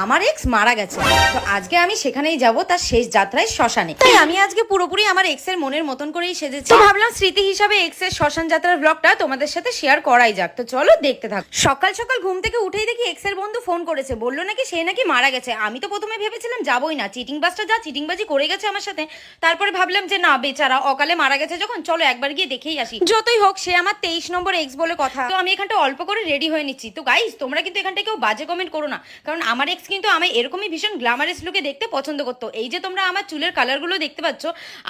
আমার এক্স মারা গেছে। তো আজকে আমি সেখানেই যাব, তার শেষ যাত্রায় শ্মশানে। তাই আমি আজকে পুরোপুরি আমার এক্স এর মনের মতন করেই সেজেছি। তো ভাবলাম স্মৃতি হিসাবে এক্স এর শ্মশান যাত্রার ব্লগটা তোমাদের সাথে শেয়ার করাই যাক। তো চলো দেখতে থাক। সকাল সকাল ঘুম থেকে উঠেই দেখি এক্স এর বন্ধু ফোন করেছে, বললো নাকি সে নাকি মারা গেছে। আমি তো প্রথমে ভেবেছিলাম যাবই না, চিটিং বাসটা যা চিটিংবাজি করে গেছে আমার সাথে। তারপরে ভাবলাম যে না, বেচারা অকালে মারা গেছে যখন, চলো একবার গিয়ে দেখেই আসি। যতই হোক সে আমার 23 নম্বর এক্স বলে কথা। তো আমি এখানটা অল্প করে রেডি হয়ে নিচ্ছি। তো গাইস, তোমরা কিন্তু এখানটা কেউ বাজে কমেন্ট করো না, কারণ আমার এক্স কিন্তু আমি এরকমই ভীষণ গ্ল্যামারাস লুকে দেখতে পছন্দ করতো। এই যে তোমরা আমার চুলের কালারগুলো দেখতে পাচ্ছ,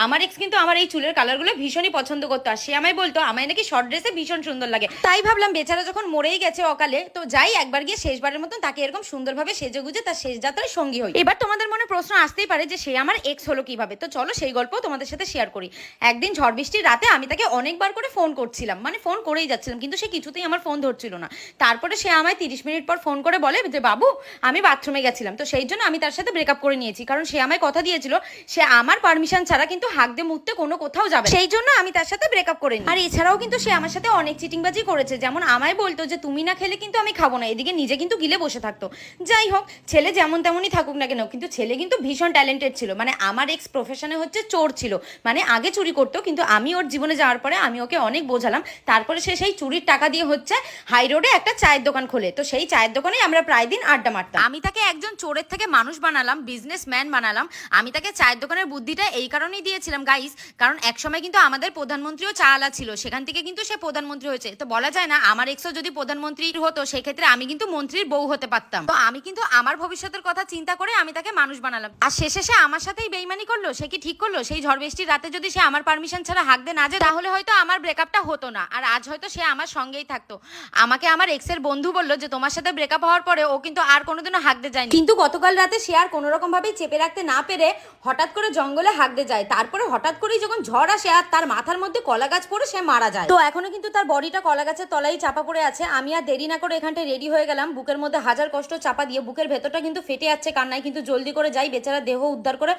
আমার এক্স কিন্তু আমার এই চুলের কালারগুলো ভীষণই পছন্দ করতো। আর সে আমায় বলতো আমায় নাকি শর্ট ড্রেসে ভীষণ সুন্দর লাগে। তাই ভাবলাম বেচারা যখন মরেই গেছে অকালে, তো যাই একবার গিয়ে শেষবারের মতন তাকে এরকম সুন্দরভাবে সেজে গুজে তার শেষ যাত্রায় সঙ্গী হই। এবার তোমাদের মনে প্রশ্ন আসতেই পারে যে সে আমার এক্স হলো কিভাবে। তো চলো সেই গল্প তোমাদের সাথে শেয়ার করি। একদিন ঝড় বৃষ্টির রাতে আমি তাকে অনেকবার করে ফোন করছিলাম, মানে ফোন করেই যাচ্ছিলাম, কিন্তু সে কিছুতেই আমার ফোন ধরছিল না। তারপরে সে আমায় 30 মিনিট পর ফোন করে বলে যে বাবু আমি বাথরুমে গেছিলাম। তো সেই জন্য আমি তার সাথে ব্রেকআপ করে নিয়েছি, কারণ সে আমায় কথা দিয়েছিল সে আমার পারমিশন ছাড়া কিন্তু হাঁক দিয়ে মুততে কোনো কোথাও যাবে। সেই জন্য আমি তার সাথে ব্রেকআপ করে নিই। আর এছাড়াও কিন্তু সে আমার সাথে অনেক চিটিংবাজি করেছে, যেমন আমায় বলতো যে তুমি না খেলে কিন্তু আমি খাবো না, এদিকে নিজে কিন্তু গিলে বসে থাকতো। যাই হোক, ছেলে যেমন তেমনই থাকুক না কেন, কিন্তু ছেলে কিন্তু ভীষণ ট্যালেন্টেড ছিল। মানে আমার এক্স প্রফেশনে হচ্ছে চোর ছিল, মানে আগে চুরি করতো, কিন্তু আমি ওর জীবনে যাওয়ার পরে আমি ওকে অনেক বোঝালাম। তারপরে সে সেই চুরির টাকা দিয়ে হচ্ছে হাই রোডে একটা চায়ের দোকান খোলে। তো সেই চায়ের দোকানে আমরা প্রায় দিন আড্ডা মারতাম। আমি তাকে একজন চোরের থেকে মানুষ বানালাম, বিজনেসম্যান বানালাম। আমি তাকে চায়ের দোকানের বুদ্ধিটা এই কারণেই দিয়েছিলাম গাইস, কারণ একসময় কিন্তু আমাদের প্রধানমন্ত্রীও চা আলা ছিল, সেখান থেকে কিন্তু সে প্রধানমন্ত্রী হয়েছে। তো বলা যায় না আমার এক্সও যদি প্রধানমন্ত্রী হতো, সেক্ষেত্রে আমি কিন্তু মন্ত্রীর বউ হতে পারতাম। তো আমি কিন্তু আমার ভবিষ্যতের কথা চিন্তা করে আমি তাকে মানুষ বানালাম। আর শেষে সে আমার সাথেই বেইমানি করলো। সে কি ঠিক করলো? সেই ঝড় বৃষ্টির রাতে যদি সে আমার পারমিশন ছাড়া হাঁক দে না যায়, তাহলে হয়তো আমার ব্রেকআপটা হতো না, আর আজ হয়তো সে আমার সঙ্গেই থাকতো। আমাকে আমার এক্স এর বন্ধু বললো যে তোমার সাথে ব্রেকআপ হওয়ার পরে ও কিন্তু আর কোনোদিনও হাঁক দে যায়নি। কিন্তু গতকাল রাতে সে আর কোনো রকম ভাবেই চেপে রাখতে না পেরে হঠাৎ করে জঙ্গলে হাঁক দে যায়। তারপরে হঠাৎ করেই যখন ঝড় আসে আর তার মাথার মধ্যে কলা গাছ পড়ে সে মারা যায়। তো এখনো কিন্তু তার বডিটা কলা গাছের তলায় চাপা পড়ে আছে। আমি আর দেরি না করে এখানটায় রেডি হয়ে গেলাম, বুকের মধ্যে হাজার কষ্ট চাপা দিয়ে। বুকের ভেতরটা কিন্তু ফেটে যাচ্ছে কান্নায়, কিন্তু জলদি করে যাই বেচারা দেহ উদ্ধার করে